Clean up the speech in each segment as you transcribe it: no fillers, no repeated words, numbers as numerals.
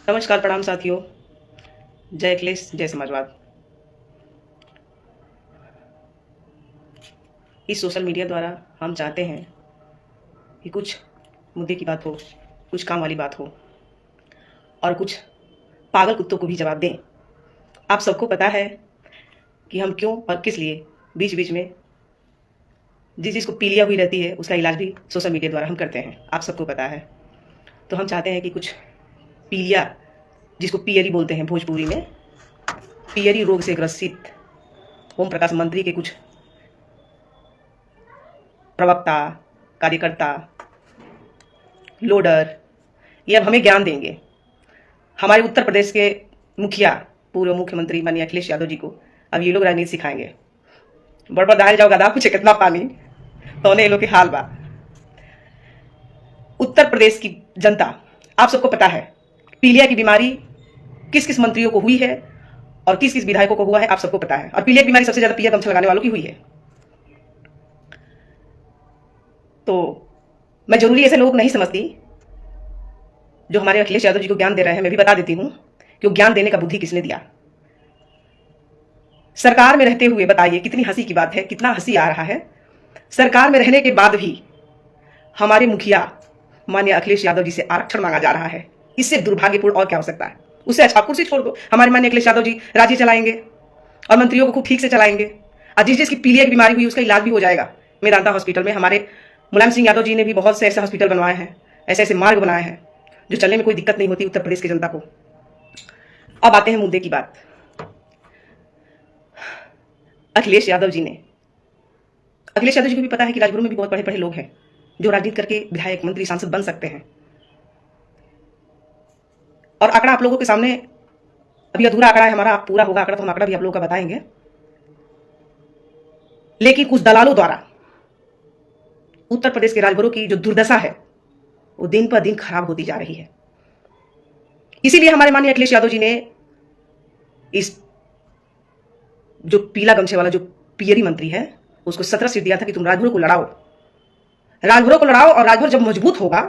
नमस्कार, प्रणाम साथियों। जय अखिलेश, जय समाजवाद। इस सोशल मीडिया द्वारा हम चाहते हैं कि कुछ मुद्दे की बात हो, कुछ काम वाली बात हो और कुछ पागल कुत्तों को भी जवाब दें। आप सबको पता है कि हम क्यों और किस लिए बीच बीच में जिस चीज़ को पीलिया हुई रहती है उसका इलाज भी सोशल मीडिया द्वारा हम करते हैं। आप सबको पता है। तो हम चाहते हैं कि कुछ पीलिया, जिसको पियरी बोलते हैं भोजपुरी में, पियरी रोग से ग्रसित ओम प्रकाश मंत्री के कुछ प्रवक्ता, कार्यकर्ता, लोडर ये अब हमें ज्ञान देंगे। हमारे उत्तर प्रदेश के मुखिया, पूर्व मुख्यमंत्री माननीय अखिलेश यादव जी को अब ये लोग राजनीति सिखाएंगे। बड़ दाल जाओ गदा पूछे कितना पानी, तो उन्हें ये लोग के हाल बा। उत्तर प्रदेश की जनता, आप सबको पता है पीलिया की बीमारी किस किस मंत्रियों को हुई है और किस किस विधायकों को हुआ है, आप सबको पता है। और पीलिया की बीमारी सबसे ज्यादा पीलिया गमछा लगाने वालों की हुई है। तो मैं जरूरी ऐसे लोग नहीं समझती जो हमारे अखिलेश यादव जी को ज्ञान दे रहे हैं। मैं भी बता देती हूं कि वो ज्ञान देने का बुद्धि किसने दिया। सरकार में रहते हुए बताइए कितनी हंसी की बात है, कितना हंसी आ रहा है। सरकार में रहने के बाद भी हमारे मुखिया माननीय अखिलेश यादव जी से आरक्षण मांगा जा रहा है। इससे दुर्भाग्यपूर्ण और क्या हो सकता है। उससे अच्छा कुर्सी छोड़ दो। हमारे माननीय अखिलेश यादव जी राज्य चलाएंगे और मंत्रियों को खूब ठीक से चलाएंगे और जिस जिसकी पीलिया की बीमारी हुई उसका इलाज भी हो जाएगा। मेदांता हॉस्पिटल में हमारे मुलायम सिंह यादव जी ने भी बहुत से ऐसे हॉस्पिटल बनवाए हैं, ऐसे ऐसे मार्ग बनाए हैं जो चलने में कोई दिक्कत नहीं होती उत्तर प्रदेश की जनता को। अब आते हैं मुद्दे की बात। अखिलेश यादव जी को भी पता है कि राजभर में भी बहुत पढ़े पढ़े लोग हैं जो राजनीति करके विधायक, मंत्री, सांसद बन सकते हैं। और आंकड़ा आप लोगों के सामने अभी अधूरा आंकड़ा है हमारा, पूरा होगा आंकड़ा तो हम आंकड़ा भी आप लोगों का बताएंगे। लेकिन कुछ दलालों द्वारा उत्तर प्रदेश के राजभरों की जो दुर्दशा है वो दिन पर दिन खराब होती जा रही है। इसीलिए हमारे माननीय अखिलेश यादव जी ने इस जो पीला गमछे वाला जो पियरी मंत्री है उसको 17 सीट दिया था कि तुम राजभरों को लड़ाओ, और राजभर जब मजबूत होगा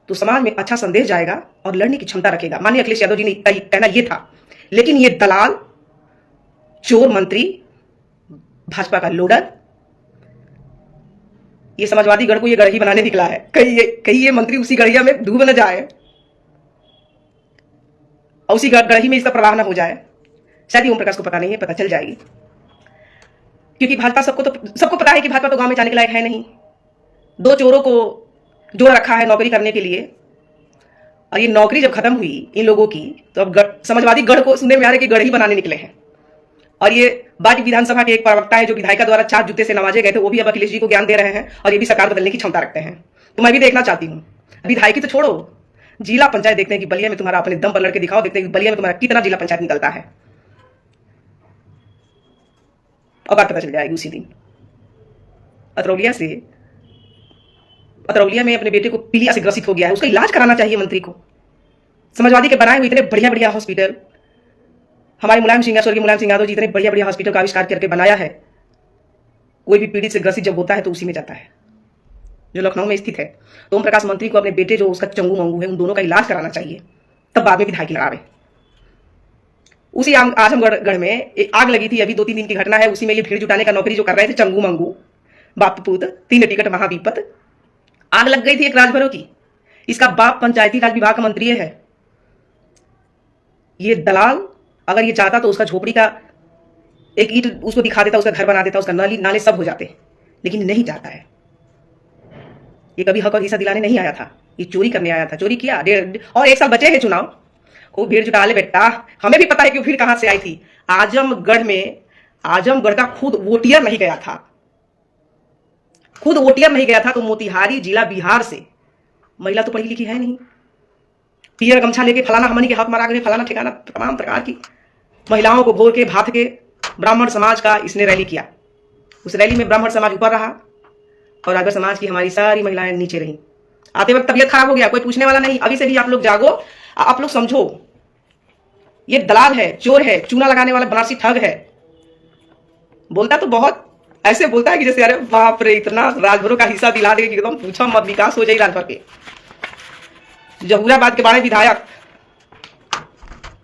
तो समाज में अच्छा संदेश जाएगा और लड़ने की क्षमता रखेगा। माननीय अखिलेश यादव जी ने कहना यह था। लेकिन ये दलाल, चोर मंत्री, भाजपा का लोडर, ये समाजवादी गढ़ को ये गढ़ ही बनाने निकला है। कहीं ये मंत्री उसी गढ़िया में डूब न जाए और उसी गढ़ी में इसका प्रवाह न हो जाए। शायद ओम प्रकाश को पता नहीं है, पता चल जाएगी। क्योंकि भाजपा सबको पता है कि भाजपा तो गांव में जाने के लायक है नहीं। दो चोरों को जोड़ रखा है नौकरी करने के लिए, और ये नौकरी जब खत्म हुई इन लोगों की तो अब समाजवादी गढ़ को सुनने में आ रहा है कि गढ़ ही बनाने निकले हैं। और ये बागी विधानसभा के एक प्रवक्ता है जो विधायिका द्वारा 4 जूते से नवाजे गए थे, वो भी अब अखिलेश जी को ज्ञान दे रहे हैं और ये भी सरकार बदलने की क्षमता रखते हैं। तो मैं भी देखना चाहती हूँ। विधायकी तो छोड़ो, जिला पंचायत देखते हैं कि बलिया में तुम्हारा अपने दम पर लड़के दिखाओ, देखते हैं कि बलिया में तुम्हारा कितना जिला पंचायत निकलता है। और बात पता चल जाएगी उसी दिन। अतरौलिया में अपने बेटे को पीलिया से ग्रसित हो गया है, उसका इलाज कराना चाहिए मंत्री को। समाजवादी के बनाए हुए इतने बढ़िया बढ़िया हॉस्पिटल, हमारे स्वर्गीय मुलायम सिंह यादव जी इतने बढ़िया बढ़िया हॉस्पिटल का आविष्कार करके बनाया है। कोई भी पीड़ित से ग्रसित जब होता है तो उसी में जाता है जो लखनऊ में स्थित है। तो ओम प्रकाश मंत्री को अपने बेटे जो उसका चंगू मंगू है उन दोनों का इलाज कराना चाहिए, तब बाद में विधायक लगावे। उसी आजमगढ़ में एक आग लगी थी, अभी 2-3 दिन की घटना है। उसी में ये भीड़ जुटाने का नौकरी जो कर रहे थे चंगू मंगू, बाप पूत, 3 टिकट महाविपत, आग लग गई थी एक राजभरों की। इसका बाप पंचायती राज विभाग का मंत्री है। ये दलाल अगर ये चाहता तो उसका झोपड़ी का एक ईंट उसको दिखा देता, उसका घर बना देता, उसका नाले सब हो जाते। लेकिन नहीं चाहता है। ये कभी हक और हिस्सा दिलाने नहीं आया था, ये चोरी करने आया था। चोरी किया, और 1 साल बचे हैं चुनाव। खूब भीड़ जुटा ले बेटा। हमें भी पता है कि वो भीड़ कहां से आई थी। आजमगढ़ का खुद वोटियर नहीं गया था, तो मोतिहारी जिला बिहार से महिला तो पढ़ी लिखी है नहीं, पियर गमछा लेके फलाना हमनी के हाथ मारा गए, फलाना ठिकाना, तमाम प्रकार की महिलाओं को भोर के भात के ब्राह्मण समाज का इसने रैली किया। उस रैली में ब्राह्मण समाज ऊपर रहा और राजभर समाज की हमारी सारी महिलाएं नीचे रहीं। आते वक्त तबीयत खराब हो गया, कोई पूछने वाला नहीं। अभी से भी आप लोग जागो, आप लोग समझो, ये दलाल है, चोर है, चूना लगाने वाला बनारसी ठग है। बोलता तो बहुत ऐसे बोलता है कि जैसे अरे बाप रे, इतना राजभरों का हिस्सा दिला देगा कि एकदम पूछो मत, विकास हो जाए राजभर के। जहूराबाद के बड़े विधायक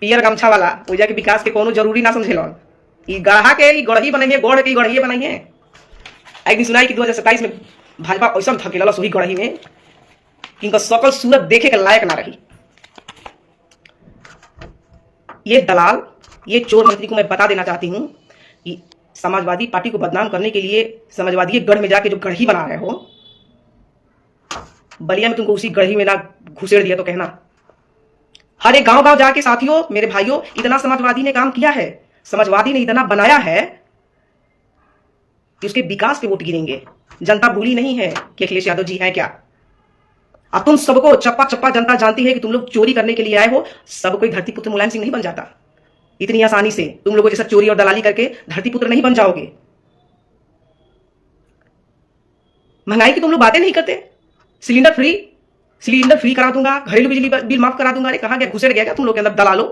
पियर गमछा वाला वो जाके विकास के कोनो जरूरी ना समझे लोन। ई गढ़ा के ई गढ़ही बनाइए, गढ़ के गढ़ही बनाइए। एक दिन सुनाई कि 2027 में भाजपा ऐसा थकेला सोही गढ़ही में कि इनका सकल सूरत देखे के लायक ना रही। ये दलाल, ये चोर मंत्री को मैं बता देना चाहती हूं कि समाजवादी पार्टी को बदनाम करने के लिए समाजवादी गढ़ में जाके जो गढ़ही बना रहे हो, बलिया में तुमको उसी गढ़ही में ना घुसेड़ दिया तो कहना। हर एक गांव गांव जाके साथियों, मेरे भाइयों, इतना समाजवादी ने काम किया है, समाजवादी ने इतना बनाया है कि उसके विकास पे वोट गिरेंगे। जनता भूली नहीं है कि अखिलेश यादव जी हैं क्या। अब तुम सबको चप्पा चप्पा जनता जानती है कि तुम लोग चोरी करने के लिए आए हो। सब कोई धरती पुत्र मुलायम सिंह नहीं बन जाता इतनी आसानी से। तुम लोगों जैसा चोरी और दलाली करके धरती पुत्र नहीं बन जाओगे। महंगाई की तुम लोग बातें नहीं करते। सिलेंडर फ्री करा दूंगा, घरेलू बिजली बिल माफ करा दूंगा। अरे कहां गया, घुसेड़ गया क्या तुम लोग के अंदर दलालो।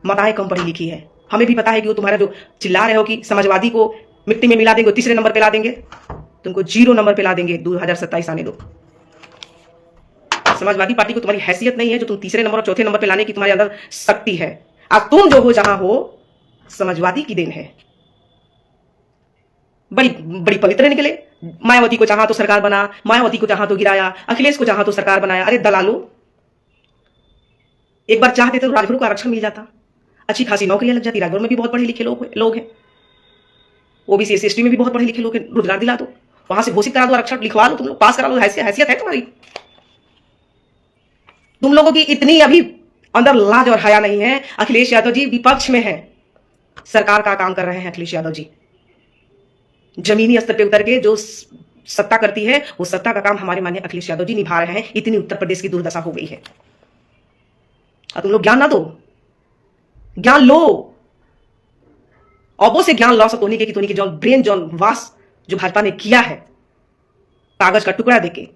माताएं कम पढ़ी लिखी है, हमें भी पता है कि वो तुम्हारा जो चिल्ला रहे हो कि समाजवादी को मिट्टी में मिला देंगे, तीसरे नंबर पे ला देंगे, तुमको 0 नंबर पे ला देंगे। 2027 आने दो। समाजवादी पार्टी को तुम्हारी हैसियत नहीं है जो तुम तीसरे नंबर और चौथे नंबर पे लाने की तुम्हारे अंदर शक्ति है। आज तुम जो हो जहां हो, समाजवादी की देन है। बड़ी बड़ी पवित्र निकले। मायावती को चाहा तो सरकार बना, मायावती को चाहा तो गिराया, अखिलेश को चाहा तो सरकार बनाया। अरे दलालो, एक बार चाहते तो राजभर को आरक्षण मिल जाता, अच्छी खासी नौकरियां लग जाती। राजभर में भी बहुत पढ़े लिखे लोग हैं, ओबीसी SC ST में भी बहुत पढ़े लिखे लोग हैं। रोजगार दिला दो, वहां से घोषित करा दो, आरक्षण लिखवा लो, तुम लोग पास करा लो। हैसियत है तुम्हारी। तुम लोगों की इतनी अभी अंदर लाज और हया नहीं है। अखिलेश यादव जी विपक्ष में है, सरकार का काम कर रहे हैं अखिलेश यादव जी। जमीनी स्तर पे उतर के जो सत्ता करती है, वो सत्ता का काम हमारे माननीय अखिलेश यादव जी निभा रहे हैं। इतनी उत्तर प्रदेश की दुर्दशा हो गई है। और तुम लोग ज्ञान ना दो, ज्ञान लो। अबो से ज्ञान लॉस होने के कि जॉन ब्रेन जॉन वास जो भाजपा ने किया है, कागज का टुकड़ा देके।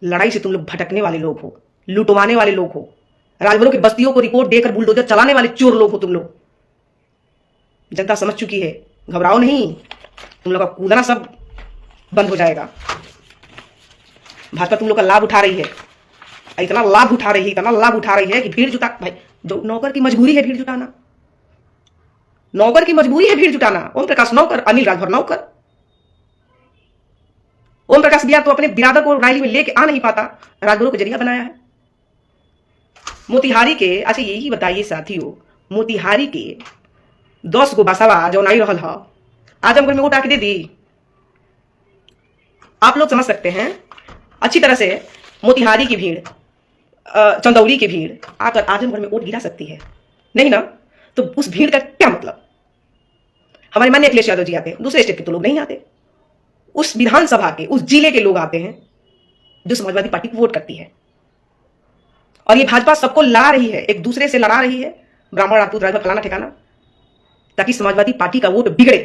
लड़ाई से तुम लोग भटकने वाले लोग हो, लुटवाने वाले लोग हो, राजभरों की बस्तियों को रिपोर्ट देकर बुलडोजर चलाने वाले चोर लोग हो तुम लोग। जनता समझ चुकी है, घबराओ नहीं। तुम लोग का कूदना सब बंद हो जाएगा। भाजपा तुम लोग का लाभ उठा रही है, इतना लाभ उठा रही है कि भीड़ जुटा। भाई, जो नौकर की मजबूरी है भीड़ जुटाना, नौकर की मजबूरी है भीड़ जुटाना। ओम प्रकाश नौकर, अनिल राजभर नौकर। ओम प्रकाश बिहार तो अपने बिरादर को रैली में लेके आ नहीं पाता, राजभरों को जरिया बनाया है। मोतिहारी के, अच्छा यही बताइए साथियों, मोतिहारी के 10 गो बसवा जो नहीं रहल है, आजमगढ़ में वोट आके दे दी। आप लोग समझ सकते हैं अच्छी तरह से। मोतिहारी की भीड़, चंदौली की भीड़ आकर आजमगढ़ में वोट गिरा सकती है नहीं ना? तो उस भीड़ का क्या मतलब? हमारे माननीय अखिलेश यादव जी आते हैं, दूसरे स्टेट के तो लोग नहीं आते। उस विधानसभा के, उस जिले के लोग आते हैं जो समाजवादी पार्टी को वोट करती है। और ये भाजपा सबको लड़ा रही है, एक दूसरे से लड़ा रही है, ब्राह्मण राजपूत राजभर फलाना ठिकाना, ताकि समाजवादी पार्टी का वोट बिगड़े।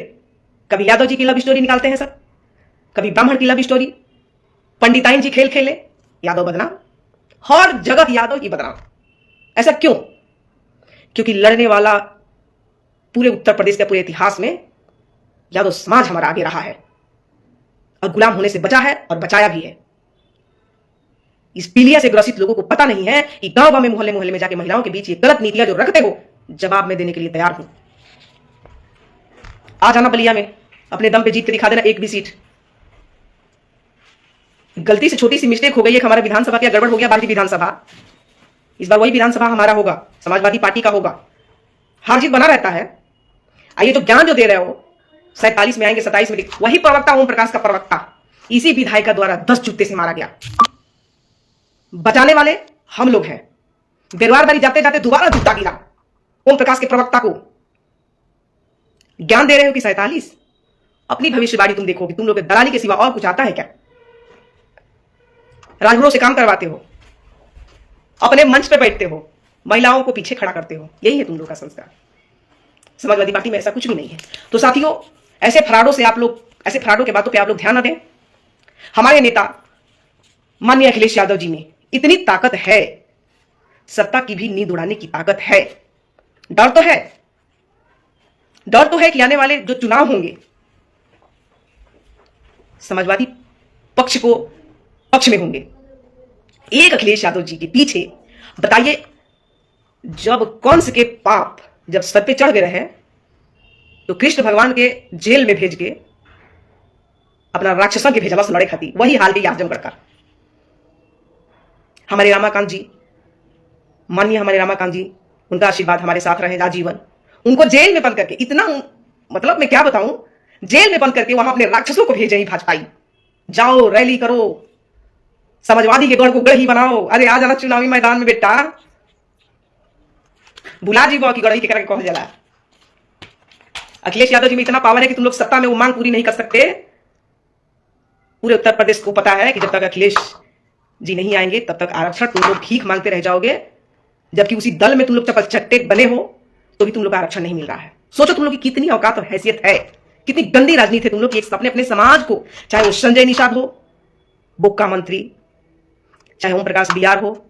कभी यादव जी की लव स्टोरी निकालते हैं सब, कभी ब्राह्मण की लव स्टोरी, पंडिताइन जी खेल खेले, यादव बदनाम, हर जगह यादव ही बदनाम। ऐसा क्यों? क्योंकि लड़ने वाला पूरे उत्तर प्रदेश के पूरे इतिहास में यादव समाज हमारा आगे रहा है और गुलाम होने से बचा है और बचाया भी है। इस पीलिया से ग्रसित लोगों को पता नहीं है कि गांव गांव में, मोहल्ले मोहल्ले में जाके महिलाओं के बीच ये गलत नीतियां जो रखते हो, जवाब में देने के लिए तैयार हूं। आ जाना बलिया में, अपने दम पे जीत के दिखा देना एक भी सीट। गलती से छोटी सी मिस्टेक हो गई है, हमारा विधानसभा क्या गड़बड़ हो गया, भारतीय विधानसभा। इस बार वही विधानसभा हमारा होगा, समाजवादी पार्टी का होगा। हार जीत बना रहता है। आइए जो ज्ञान जो दे रहे हो, 47 में आएंगे, 27 में, वही प्रवक्ता ओम प्रकाश का प्रवक्ता इसी विधायिका द्वारा 10 जूते से मारा गया। बचाने वाले हम लोग हैं। बेरवार बारी जाते जाते दोबारा जूता गिरा ओम प्रकाश के प्रवक्ता को। ज्ञान दे रहे हो कि 47? अपनी भविष्यवाणी तुम देखो कि तुम लोग दलाली के सिवा और कुछ आता है क्या? राजभरों से काम करवाते हो, अपने मंच पे बैठते हो, महिलाओं को पीछे खड़ा करते हो, यही है तुम लोग का संस्कार। समाजवादी पार्टी में ऐसा कुछ भी नहीं है। तो साथियों, ऐसे फराडों के बातों पे आप लोग ध्यान न दें। हमारे नेता माननीय अखिलेश यादव जी में इतनी ताकत है, सत्ता की भी नींद उड़ाने की ताकत है। डर तो है कि आने वाले जो चुनाव होंगे, समाजवादी पक्ष में होंगे। एक अखिलेश यादव जी के पीछे बताइए जब कंस के पाप जब सर पे चढ़ गए रहे तो कृष्ण भगवान के जेल में भेज के अपना राक्षसन के भेजला से लड़े खाती। वही हाल है आजमगढ़ का। हमारे रामाकांत जी, माननीय हमारे रामाकांत जी, उनका आशीर्वाद हमारे साथ रहे आजीवन। उनको जेल में बंद करके, इतना मतलब मैं क्या बताऊं, जेल में बंद करके वहां अपने राक्षसों को भेजे ही भाजपाई। जाओ रैली करो, समाजवादी के गढ़ को गढ़ ही बनाओ। अरे आ जाना चुनावी मैदान में बेटा, बुला जी की गढ़ के करके कह जला। अखिलेश यादव जी में इतना पावर है कि तुम लोग सत्ता में वो मांग पूरी नहीं कर सकते। पूरे उत्तर प्रदेश को पता है कि जब तक अखिलेश जी नहीं आएंगे तब तक आरक्षण तुम लोग भीख मांगते रह जाओगे, जबकि उसी दल में तुम लोग चपलचट्टे बने हो तो भी तुम लोग का आरक्षण नहीं मिल रहा है। सोचो तुम लोग की कितनी औकात और हैसियत है, कितनी गंदी राजनीति है तुम लोग की। अपने अपने समाज को, चाहे वो संजय निषाद हो, बोक्का मंत्री, चाहे ओम प्रकाश बिहार हो,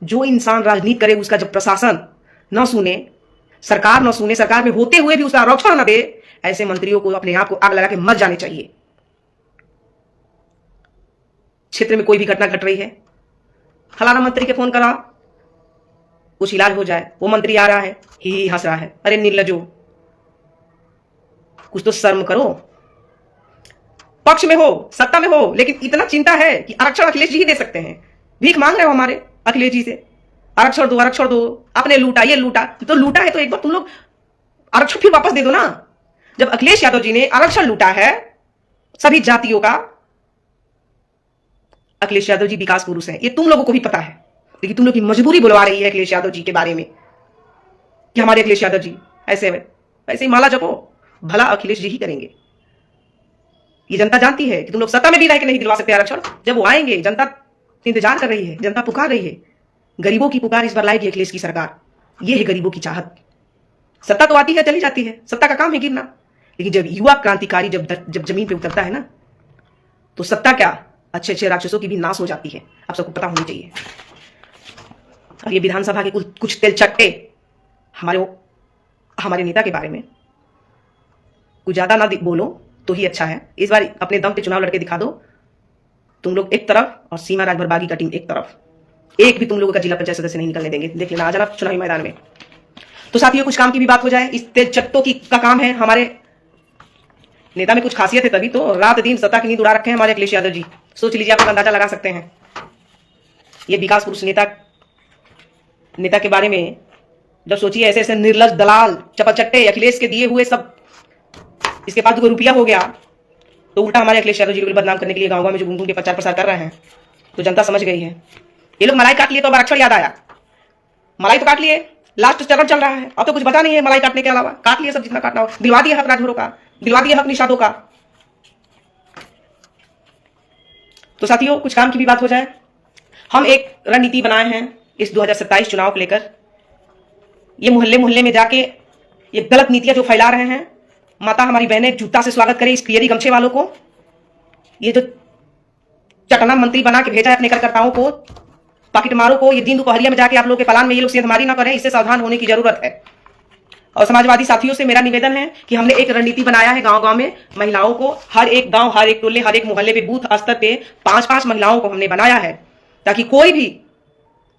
जो इंसान राजनीति करे उसका जब प्रशासन न सुने, सरकार न सुने, सरकार में होते हुए भी उसका आरक्षण न दे, ऐसे मंत्रियों को अपने आप को आग लगा के मर जाने चाहिए। क्षेत्र में कोई भी घटना घट रही है, फलाना मंत्री के फोन करा, कुछ इलाज हो जाए, वो मंत्री आ रहा है, ही हंस रहा है। अरे निर्लजो, कुछ तो शर्म करो। पक्ष में हो, सत्ता में हो, लेकिन इतना चिंता है कि आरक्षण अखिलेश जी ही दे सकते हैं। भीख मांग रहे हो हमारे अखिलेश जी से, आरक्षण दो, आरक्षण दो। आपने लूटा, ये लूटा, तो लूटा है तो एक बार तुम लोग आरक्षण फिर वापस दे दो ना। जब अखिलेश यादव जी ने आरक्षण लूटा है सभी जातियों का, अखिलेश यादव जी विकास पुरुष है, ये तुम लोगों को भी पता है, लेकिन तुम लोग की मजबूरी बुलवा रही है अखिलेश यादव जी के बारे में कि हमारे अखिलेश यादव जी ऐसे ही माला जपो, भला अखिलेश जी ही करेंगे। ये जनता जानती है कि तुम लोग सत्ता में भी रह के नहीं दिलवा सकते आरक्षण। जब वो आएंगे, जनता इंतजार कर रही है, जनता पुकार रही है, गरीबों की पुकार इस बार लाएगी अखिलेश की सरकार। ये है गरीबों की चाहत। सत्ता तो आती है चली जाती है, सत्ता का काम है गिरना, लेकिन जब युवा क्रांतिकारी जब जमीन पे उतरता है ना, तो सत्ता क्या, अच्छे अच्छे राक्षसों की भी नाश हो जाती है। आप सबको पता होनी चाहिए। और ये विधानसभा के कुछ तेलचट्टे हमारे नेता के बारे में कुछ ज्यादा ना बोलो तो ही अच्छा है। इस बार अपने दम पे चुनाव लड़के दिखा दो। तुम लोग एक तरफ और सीमा राजभर बागी का टीम एक तरफ, एक भी तुम लोगों का जिला पंचायत सदस्य नहीं निकलने देंगे। देख लेना, आ जाना चुनावी मैदान में। तो साथियों, कुछ काम की भी बात हो जाए। इस तेलचट्टों का काम है, हमारे नेता में कुछ खासियत है, तभी तो रात दिन सत्ता की नींद उड़ा रखे हैं हमारे अखिलेश यादव जी। सोच लीजिए, आप लोग अंदाजा लगा सकते हैं। ये विकास पुरुष नेता के बारे में जब सोचिए, ऐसे ऐसे निर्लज दलाल चपलचट्टे अखिलेश के दिए हुए सब, इसके पास कोई रुपया हो गया तो उल्टा हमारे अखिलेश यादव जी को बदनाम करने के लिए गांव गांव में जो घूम घूम के प्रचार प्रसार कर रहे हैं। तो जनता समझ गई है। ये लोग मलाई काट लिए तो अब आरक्षण याद आया। मलाई तो काट लिए, लास्ट चरण चल रहा है, अब तो कुछ बचा नहीं है मलाई काटने के अलावा। काट लिए सब जितना काटना हो, दिलवा दिया हक राजभरों का, दिलवा दिया हक निषादों का। तो साथियों, कुछ काम की भी बात हो जाए। हम एक रणनीति बनाए हैं इस 2027 चुनाव को लेकर। ये मोहल्ले मोहल्ले में जाके ये गलत नीतियां जो फैला रहे हैं, माता हमारी बहनें जूता से स्वागत करें इस पियरी गमछे वालों को। ये जो चटना मंत्री बना के भेजा है अपने कार्यकर्ताओं को, पाकिट मारो को, ये दिन दोपहरिया में जाके आप लोगों के पलान में ये लोग सेंधमारी ना करें, इससे सावधान होने की जरूरत है। और समाजवादी साथियों से मेरा निवेदन है कि हमने एक रणनीति बनाया है गांव गांव में महिलाओं को, हर एक गांव, हर एक टोले, हर एक मोहल्ले पे बूथ स्तर पे 5-5 महिलाओं को हमने बनाया है, ताकि कोई भी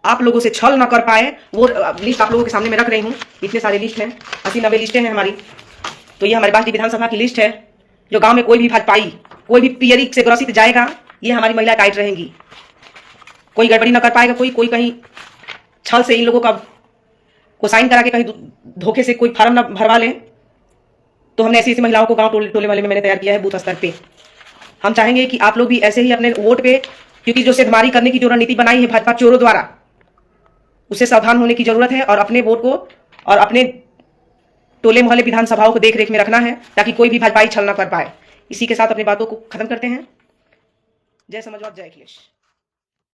आप लोगों से छल ना कर पाए। वो लिस्ट आप लोगों के सामने मैं रख रही हूँ। इतने सारे लिस्ट हैं, 80-90 लिस्टें हैं हमारी। तो ये हमारे पास विधानसभा की लिस्ट है। जो गांव में कोई भी भाजपाई, कोई भी पियरी से ग्रसित जाएगा, ये हमारी महिला गाइड रहेंगी। कोई गड़बड़ी ना कर पाएगा, कोई कहीं छल से इन लोगों को साइन करा के कहीं धोखे से कोई फार्म ना भरवा ले। तो हमने ऐसी ऐसी महिलाओं को गांव टोले वाले में मैंने तैयार किया है बूथ स्तर पे। हम चाहेंगे कि आप लोग भी ऐसे ही अपने वोट पे, क्योंकि जो सेंधमारी करने की जो रणनीति बनाई है भाजपा चोरों द्वारा, उससे सावधान होने की जरूरत है। और अपने वोट को और अपने टोले मोहल्ले विधानसभाओं को देख रेख में रखना है, ताकि कोई भी भाजपाई छल ना कर पाए। इसी के साथ अपनी बातों को खत्म करते हैं। जय समाजवाद, जय अखिलेश।